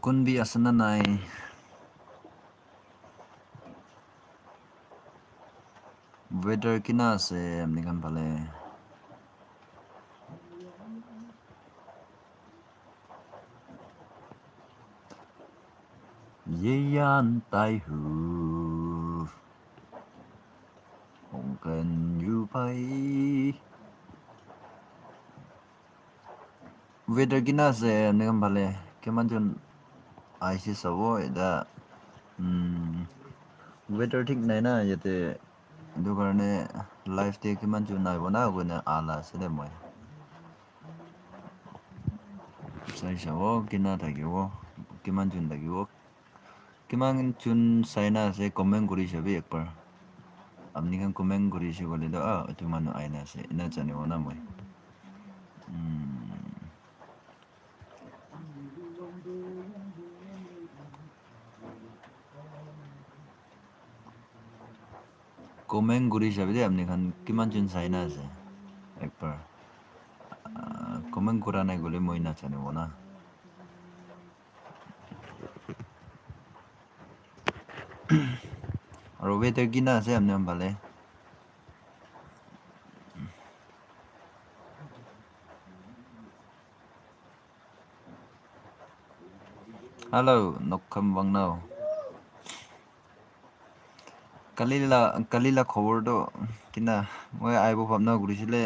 kunbi asana nai weather kina se amni kan phale yeyan tai hu hong kan yu pai weather kina se amni kan phale keman jon aisi sabo eda weather thik nai na yate du karne life te keman jon nai bona gona ala se de moi sai sabo kina thagi wo keman jon thagi wo keman jon sai na se comment guri shabi ekbar amni kan comment guri shi gole do tu manu aina se ina chane wona moi comment guri shabi de amni kan keman jon sai na se ekbar comment gura nai gole moi na chane wona aro weather kina se amne ambale hello nokkam wangnao kalila khobor do kina moi aibo phamna gurisile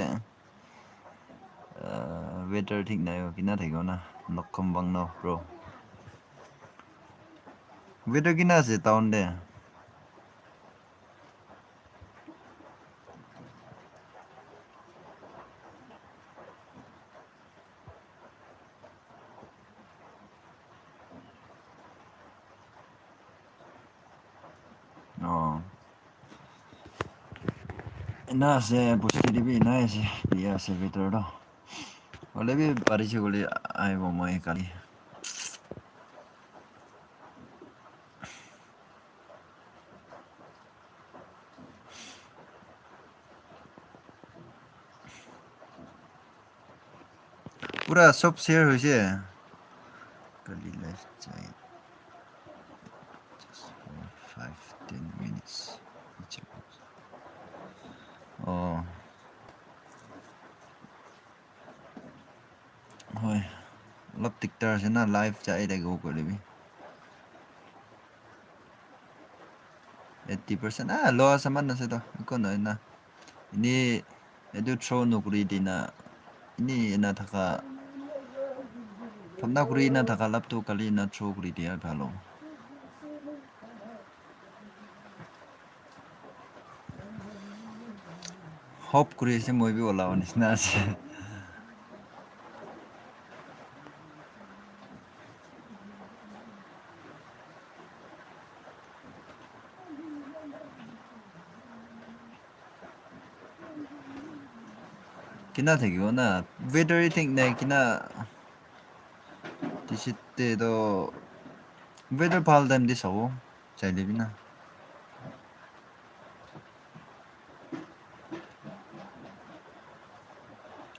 weather thik nayo kina thaigo na nokkam wangnao bro weather kina se town de na se postiri bi na se dia se weather do ole bi pariche gole aibo moi kali pura sob share hoise kali life chai just for 5-10 minutes hoi lop tiktar se na live chai de go kole bi 80% lo saman na se to ko no na ini edu throw no kuri dina ini na thaka phamna kuri na thaka lap to kali na throw kuri dia bhalo hope kuri se moi bi ola onis na se kina thagi na weather thing na kina tisitte do weather phal dam di sabo chai le bina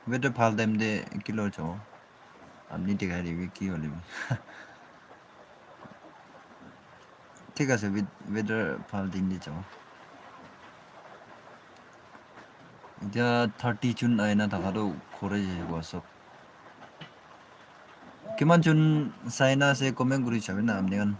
weather phal dam de kilo cho amni digai ri ki hole bi ঠিক আছে weather phal din di cho এতিয়া 30 June আইনা থাকাটো খৰে যাব সব কিমান June চাইনা আছে comment কৰি চাবে না আমনি গান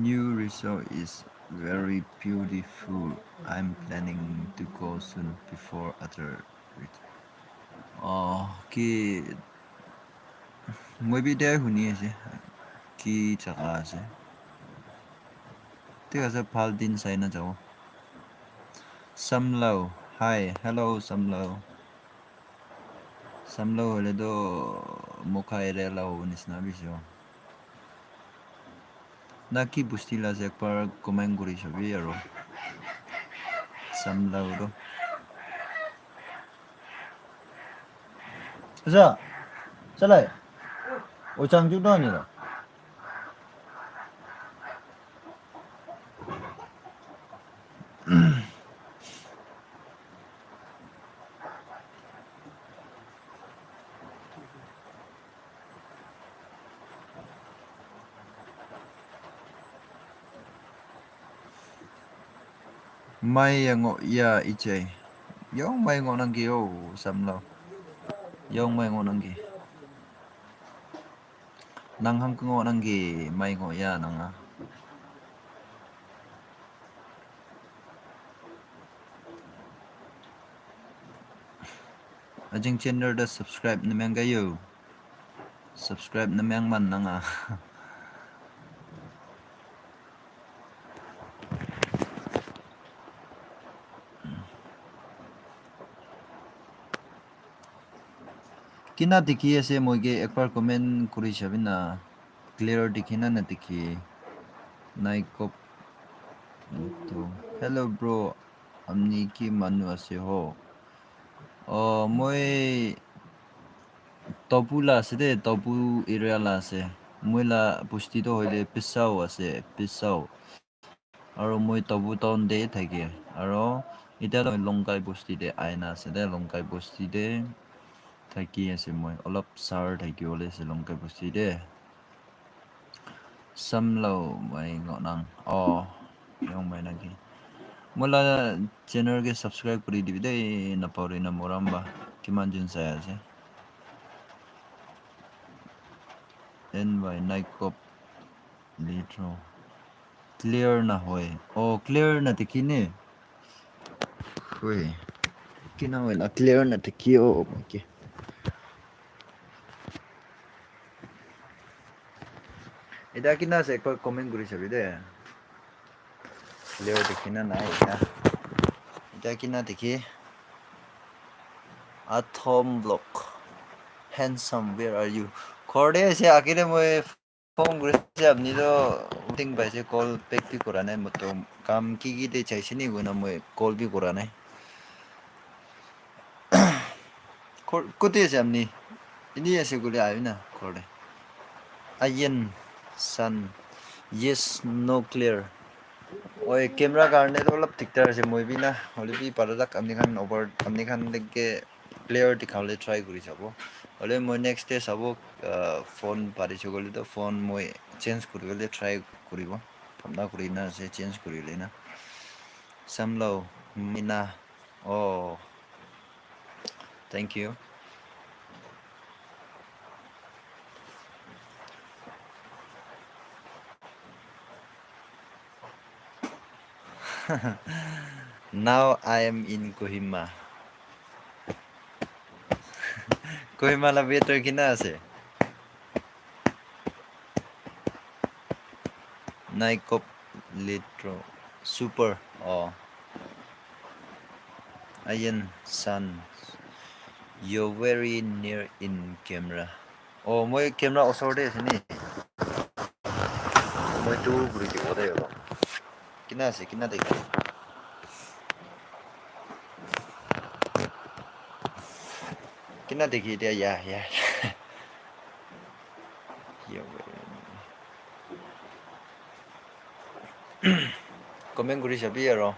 New resort is very beautiful. I'm planning to go soon before other कि मैं भी there हुनी है कि जगह से ठीक है सर फाल दिन सही ना जाओ Samlau hi hello Samlau ले दो मोका एरे लाओ निस्ना भी जो ना कि बुस्तिला से एक बार कमेंट करी सभी यारो Samlau दो अच्छा चला वो चांचू तो नहीं रहा Mai ngo ya iche. Yong mai ngo nangi o samlo. Yong mai ngo nangi. Nang hang ngo nangi mai ngo ya nanga. Ajing channel da subscribe na myang gayo. Subscribe na myang man nanga. Kina dikhi ase moige ekbar comment kuri shabina. Clear dikhi na dikhi. Naikop to. Hello bro. Amni ki manu ase ho. Moi topu la ase de topu area la ase. Moi la pusti to hoile pisau ase pisau. Aro moi topu town de thake. Aro ita longkai pusti de aina ase de longkai pusti de thaki ase moi. Olop sar thaki ole ase longkai pusti de. Samlo mai ngonang. Yong mai nagi. Mola channel ke subscribe kuri dibi de na pauri na moramba. Kimanjun saya ase. NY Naikop Litro clear na hoy clear na tikini hoy kina wala clear na tikio okay ida kina se ko comment guri sabi de clear tikina na ida kina tiki atom block handsome where are you korde se akire moy phone guri se apni do ting bai se call back bi korane moto kam ki de chaisini guna moy call bi korane kote se apni ini ase gule ayuna korde ayen sun yes no clear ओए camera कारने तो मतलब दिखता है मैं भी ना होले भी पर तक अपनी खान देख के क्लियर दिखाने ट्राई करी सबो होले मैं नेक्स्ट डे सबो फोन पारी चुगले तो फोन मैं चेंज करी गले ट्राई करी बो अपना करी ना से चेंज करी लेना समलो मीना ओ thank you Now I am in Kohima. Kohima la better kina ase. Naikop litro super. Ayan sun. You're very near in camera. Moi camera osorde sini. Moi tu buri ki ode yo. Kina ase kina de. Kina de ki dia ya. Comment guri sabi aro.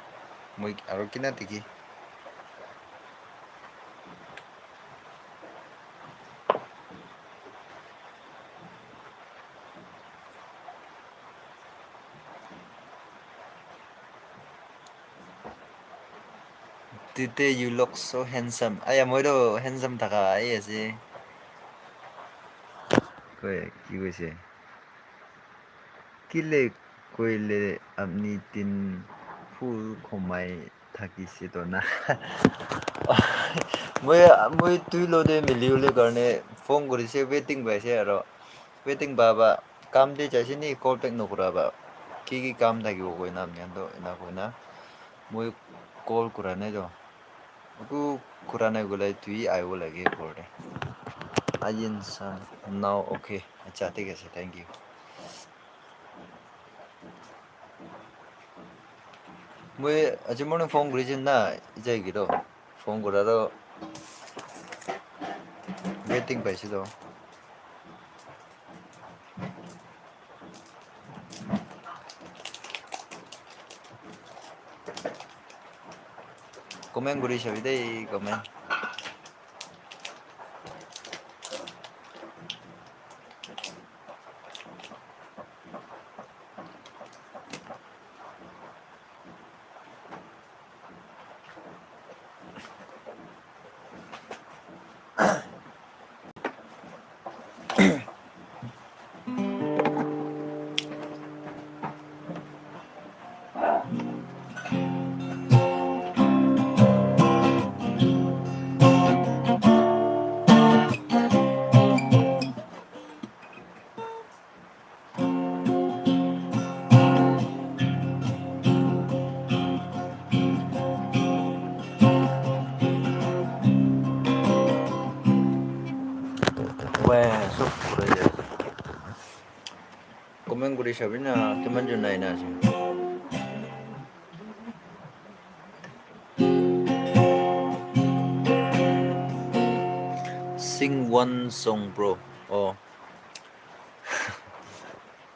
Moi aro kina de ki. Today you look so handsome. Aya moi do handsome taka ai ase. Koi ki koi se. Kile koile apni tin full komai thaki se to na. Moi tui lo de miliule karne phone guri se waiting bai se aro. Waiting baba kam de jaisi ni call back no kura ba. Ki kam thaki go koi nam nyan do ina koi na. Moi call kura ne do. Aku kura ne gulai tui ai wo lagi korde. Ayin san now okay. Acha ठीक है thank you. 뭐 아줌마는 폰 그리진나 이제 기도 폰 그라도 웨이팅 바시도 코멘 그리셔비데 코멘 kuri sabina kiman jun nai na si. Sing one song bro. Oh.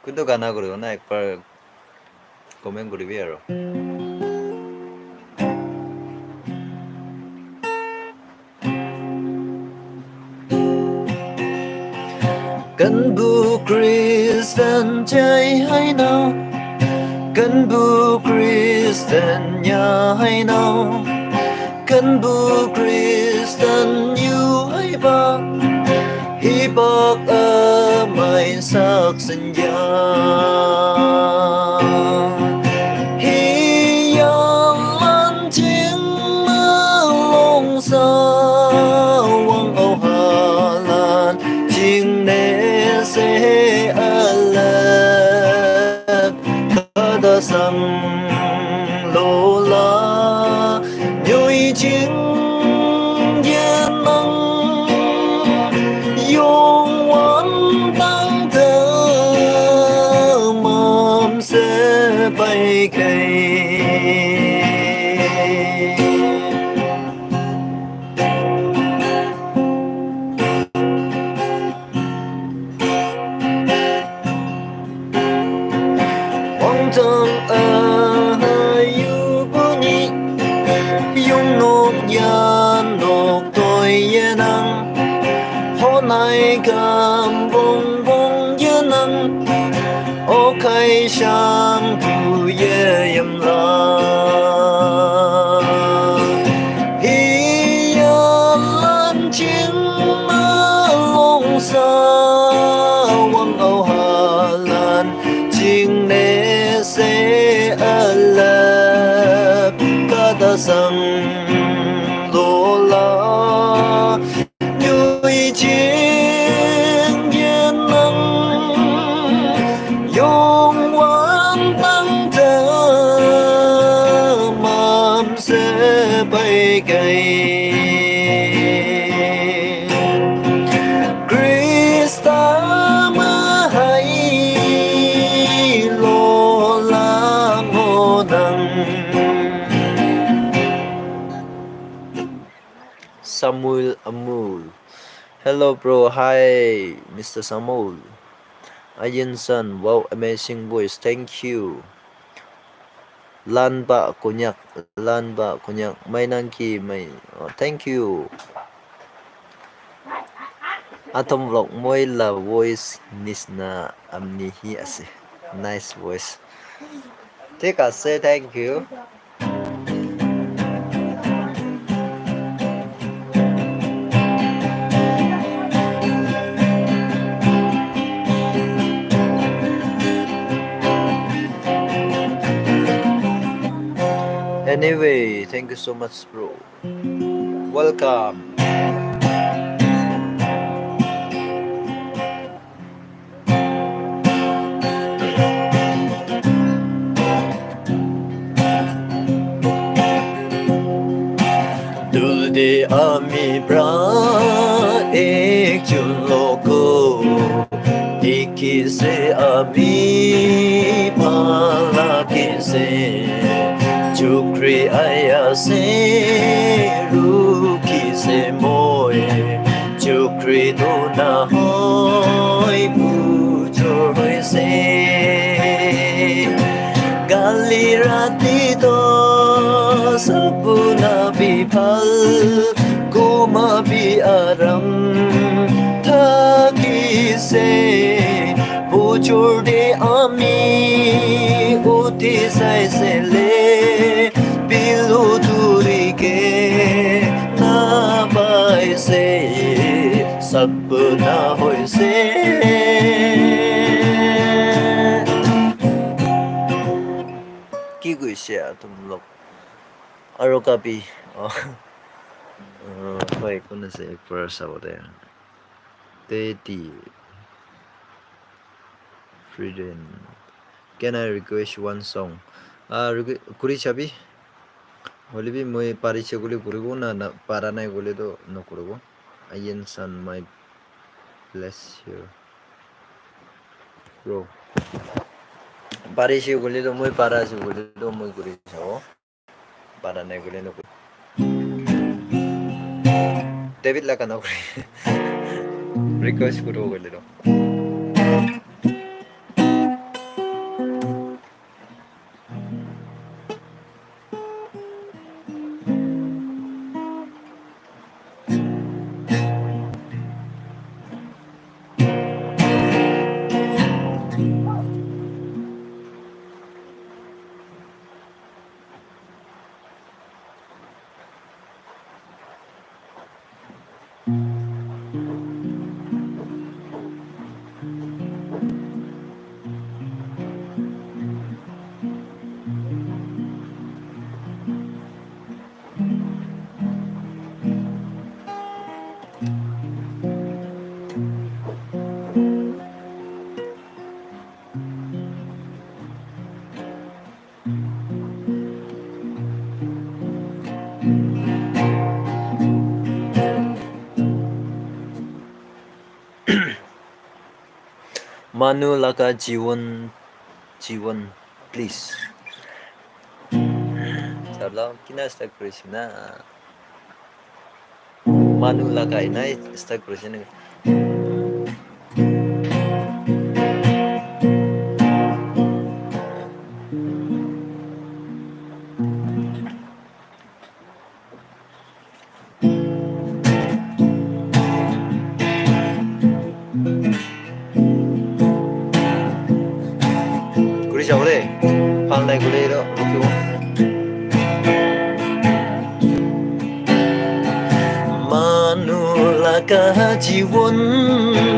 Kudo gana kuri na ek par comment kuri bi aro. Cần bu Christian chạy hay nào, cần bu Christian nhà hay nào, cần bu Christian yêu hay ba, hi bạc ở mai sắc sinh ya, hi yang lan tiếng mơ long sa wang âu hà lan tiếng nè sẽ ở kada sang lô la nhồi chính yên năng yong wan tăng thơ mầm sẽ bay cây Tang ayu bunyi yung nok yan nok toy yenang honai kam bong bong yenang o kai shang tu ye yam la hi ya lan ching ma long sa wang au ha lan ching ne sẽ ở lập kada sang lô la nhui chiến yên năng yong wan tăng thơ mầm sẽ bay cây Krista mơ hay Samuel Amul. Hello bro, hi Mr. Samuel. Ayin San, wow, amazing voice, thank you. Lan ba konyak, may nangki may, oh, thank you. Atom vlog moy la voice nisna amni hi ase, nice voice. Take a say thank you. Anyway, thank you so much bro. Welcome. Dulde ami bra ek chun loko ikise ami pala kise chukri aya se ruki se moe chukri duna hoi pujo hoi se gali rati to sabuna bipal kuma bi aram thaki se bujur de ami uti sai se le bilu duri ke na bai se sabuna hoi se ki gui se tum lok aro kapi wait kuna se first over there Teti Freedom. Can I request one song? Kuri chabi holi bi moi pariche guli kuribo na para nai guli do no kuribo. Ayen san my bless you bro. Parisi gulido muy parasi gulido muy gurisao. Para na gulino. David la kana guri. Request kuro gulido. Manu laka jiwon please. Sabla kina start kurisina. Manu laka inai start kurisina. Kurisao de. Palnai gulido. Manulaka jiwon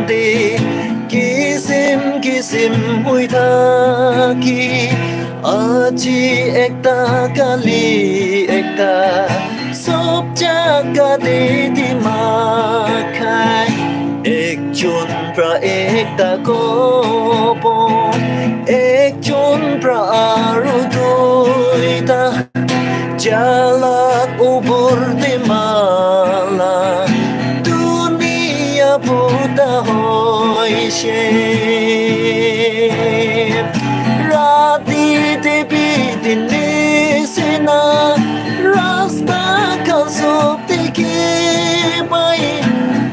de kisim hui thaki aji ekta kali ekta sob jaga de di makai ekjon pra ekta kopo ekjon pra aru doita jalak ubur di mala dunia buta hoi she rati debi dini sena rasta kalsop tiki mai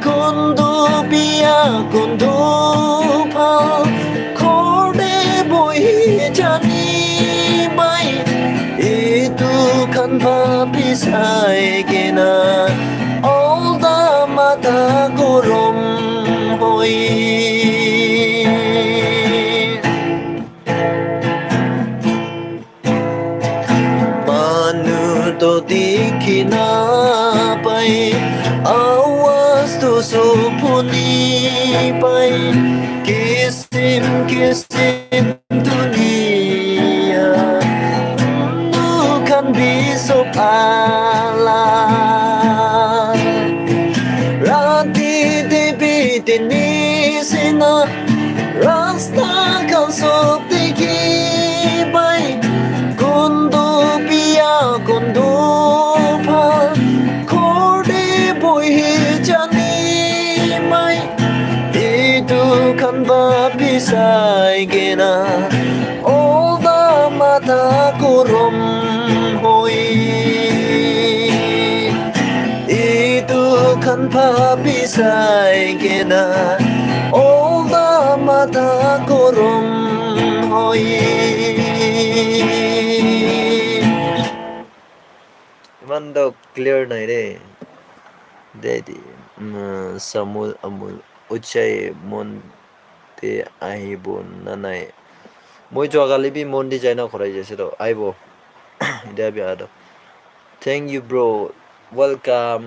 kondo biya kondo pal korde boy jani mai itu kan papisai gena all the mata korom hoi manu to dikina pai awas to supuni pai kisim dunia kan besok Allah rati debi dini sena rasta kan sok tiki bai kondo pia kondo pa korde boy jani mai itu kan babisai gena all the mata korom hoi itu kan papisai gena all the mata korom hoi mando clear nai re dedi samul amul uchai monte aibon nanai moi jogali bi mondi jaina khorai jese to aibo ida bi ado thank you bro welcome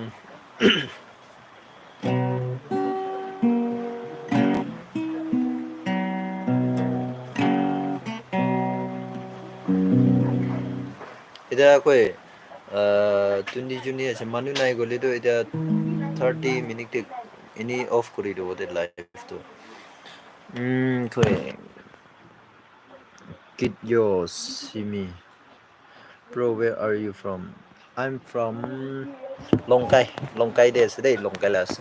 ida koi tundi juni ase manu nai goli to ida 30 minute ini off kori do the live to koi kid yo simi bro where are you from I'm from Longkai des dei Longkai las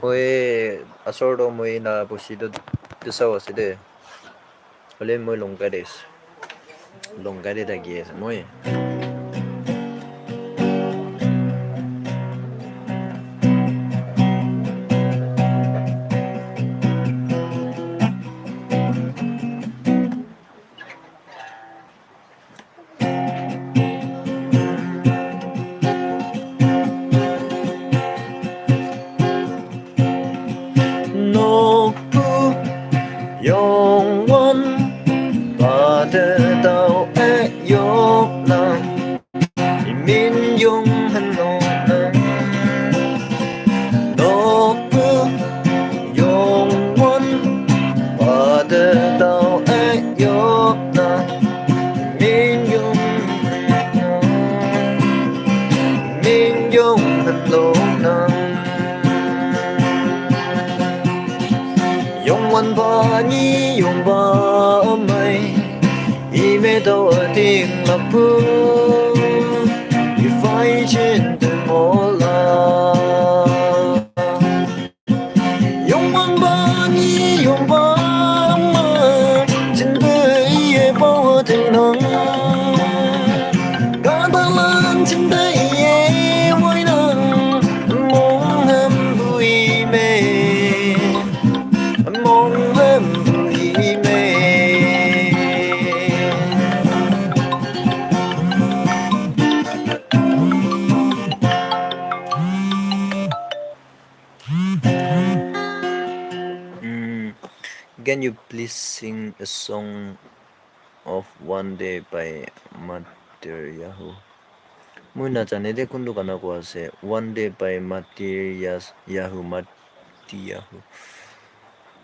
oi asor do moi na busi do tusaw ase de Oleh moi longkades lagi moi. Nokku 영원 받으다오 애욕남 이민용한 노는 너그 영원 받으다오 애욕남 민용한 노는 영원 바니 용바 mây ý mê đâu ở tiếng là bư như phai trên từ mô la yung mang ba ni yung ba mà trên đời ye bao tình nắng cả ba lan trên đời ye vui nắng mong em vui mê mong em vui mê. Can you please sing a song of One Day by Materiyahu? Muna chanede kundu kana ko ase One Day by Materiyahu.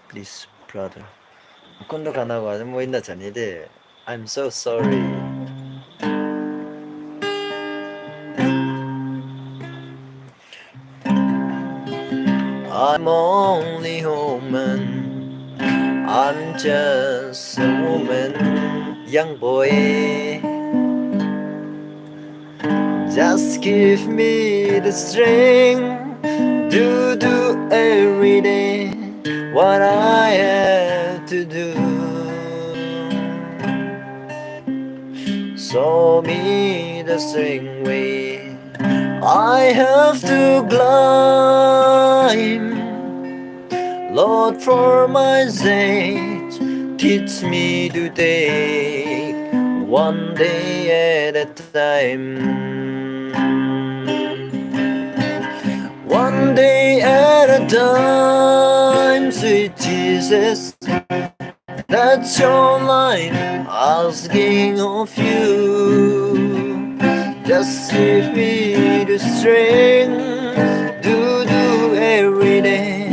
Please brother. Kundu kana ko ase muna chanede. I'm so sorry. I'm only human. I'm just a woman, young boy. Just give me the strength to do every day what I have to do. Show me the strength way I have to climb. Lord, for my sake, teach me to take one day at a time. One day at a time, sweet Jesus. That's all I'm asking of you. Just give me the strength to do every day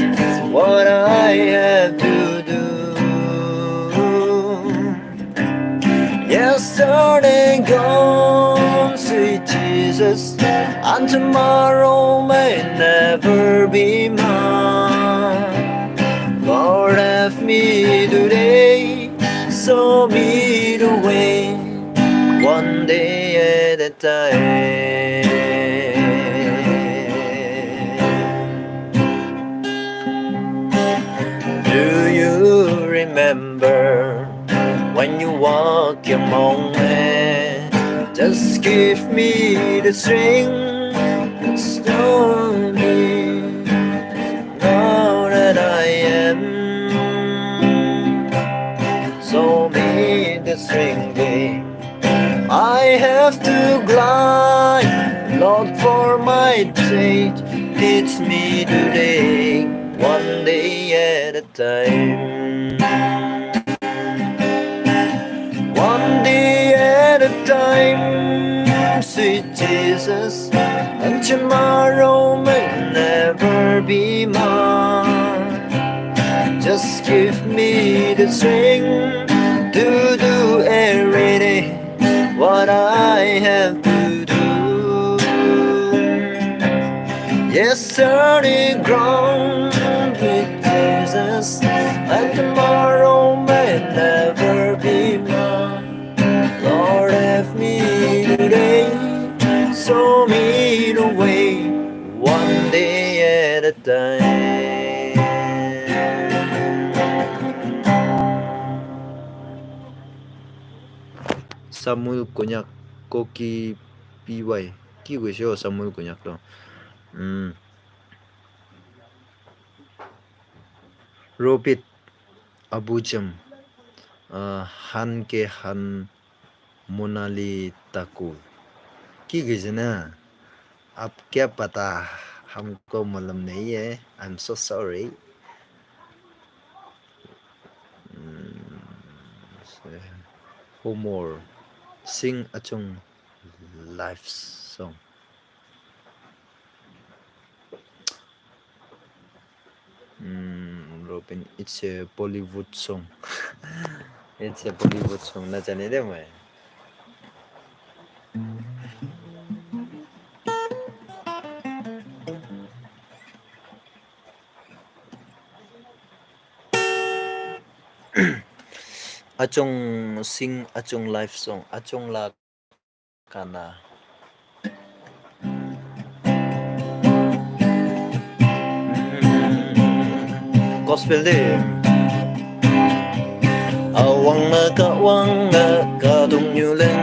what I have to do. Yesterday gone, sweet Jesus, and tomorrow may never be mine. Lord, have me today, show me the way, one day at a time. Do you remember when you walk among men? Just give me the strength to stone me now that I am. Show me the strength way I have to climb. Lord, for my sake, teach me today, one day at a time. One day at a time, sweet Jesus, and tomorrow may never be mine. Just give me the strength to do every day what I have to do. Yesterday grown with Jesus, and tomorrow may never be mine. Lord, have me today, show me the way, one day at a time. Samuel Konyak Koki PY কি কৈছে Samuel Konyak তো Ropit Abujam Han ke Han Monali Taku की कैसे ना अब क्या पता हमको मालूम नहीं है I'm so sorry Humor Sing achung live song Robin it's a Bollywood song it's a Bollywood song ना जाने दे मैं Achong sing Achong live song Achong la kana gospel de awang na ka dung như lên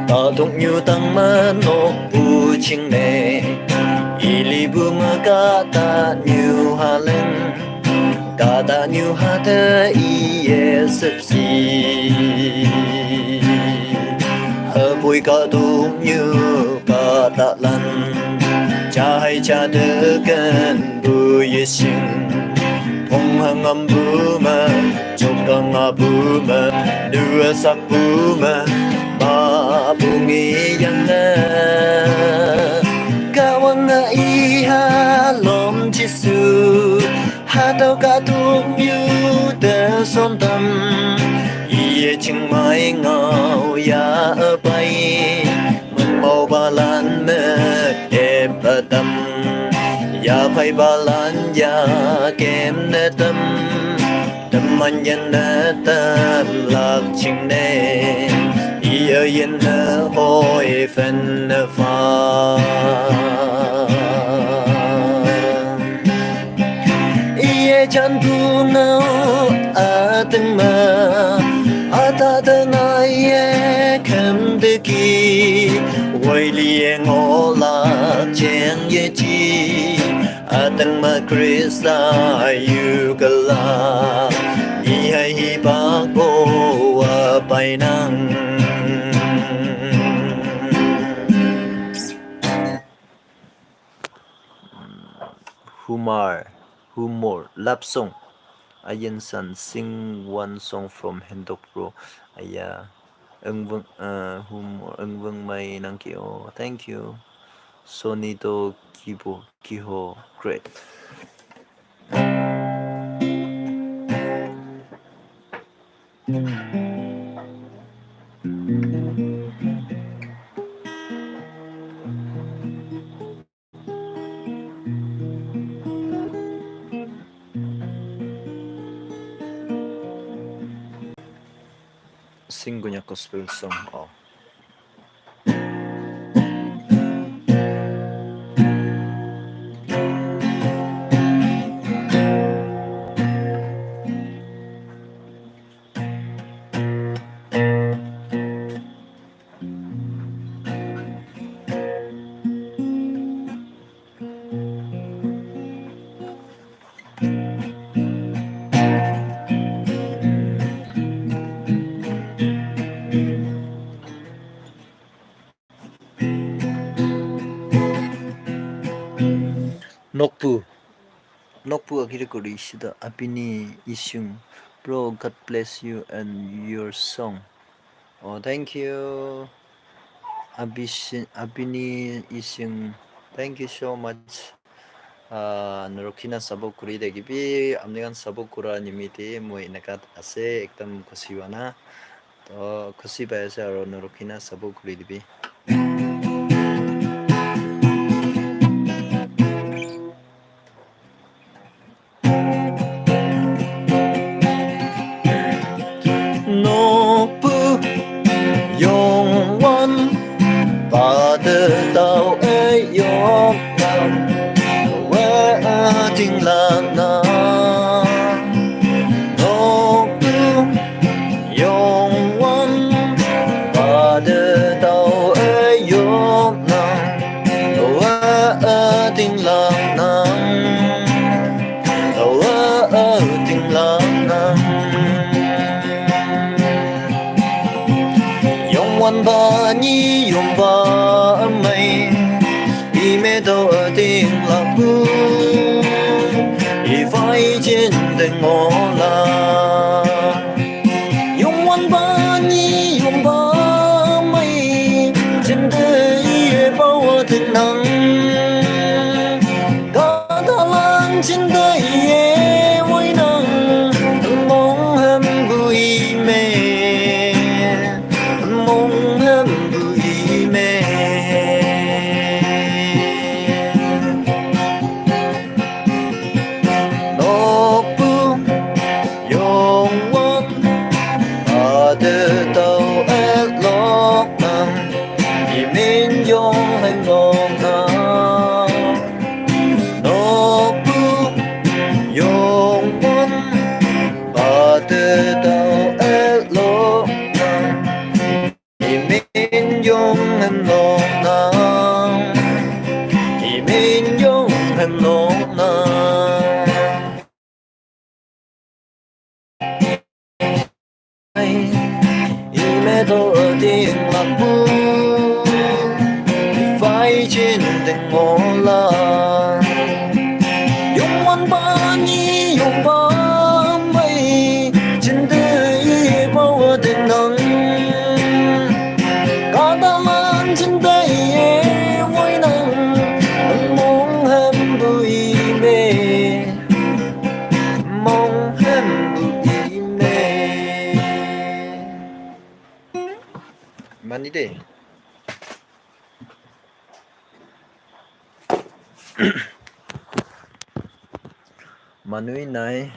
ta dung như tăng ma no bu ching ne ili bu ma ka ta như ha lên ka ta như ha ta i sep si hơ bùi ka dung như ka ta lan cha hay cha de kan bu ye xin Hangam buma, chokanga buma, dua sak buma, ma bungi yana. Kawang na iha lom chisu, hatau katung yu de som tam. Iye ching mai ngau ya apai, mau balan me epatam. Ya phai ba lan ya kem ne tâm tâm man yan na tâm lạc ching ne ia yen na oi fen na fa ia chan tu ngau a từng ma a ta ta na ye kem de ki wai li ngo la chen ye chi Atang makrista yugala Ihai bago apay nang Humor love song Ayan san sing one song from Hendok Pro Aya humor Vâng may nang kyo thank you Sonito Kiho great Sing KONYAK gospel song Nokpu akira kori shida apini isung bro God bless you and your song thank you apini isung thank you so much Narokina sabok kuri degibi amnigan sabok kura nimiti mo inakat ase ekdam kosiwana to kosi bayase aro narokina sabok kuri dibi Ting lang na no tu yong wan วันบานี้ยมบาไม่อีเมโตติงลักบูอีไฟเจนเดงโอลายมวันบานี้ยมบาไม่เจนเดอีเอเบาถึงนังกาตาลันเจนเดอีเอไว้นังมองหันบุอีเมMani deh. Manui nai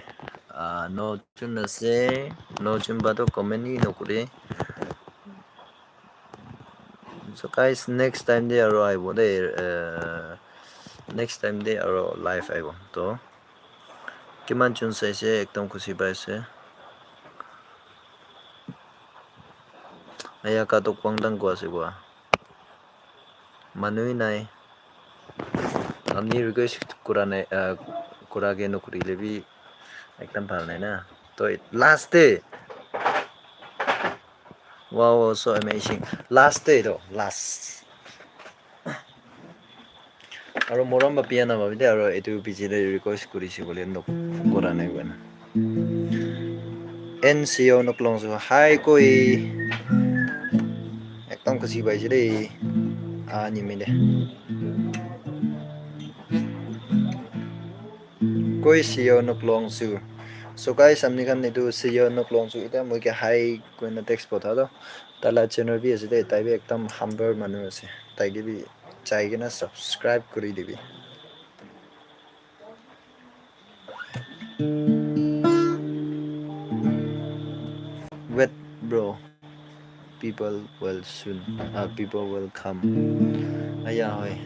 no chun se no chun bado comment ni no kure. So guys, next time they arrive, next time they are live aibo to kiman chun sai se ekdam khushi pai se aya ka to kwangdang kwa se kwa manui nai amni request kurane kurage no kuri lebi ekdam bhal nai na to last day. Wow, so amazing. Last day though, last. Aro moram ba piano ba bide aro etu pijile request kurisi bole no kora nai bana. NCO no klong so hi koi. Ekdam kasi bai jide. Ni mide. Koi CEO no klong su. So guys, amni kan etu CEO no klong su ita moi ke hi koi na text pota do. Tala channel bi ase de tai bi ekdam humble manu ase. Tai ge bi chai ge na subscribe kuri dibi. Wait bro, people will soon people will come. Aya hoy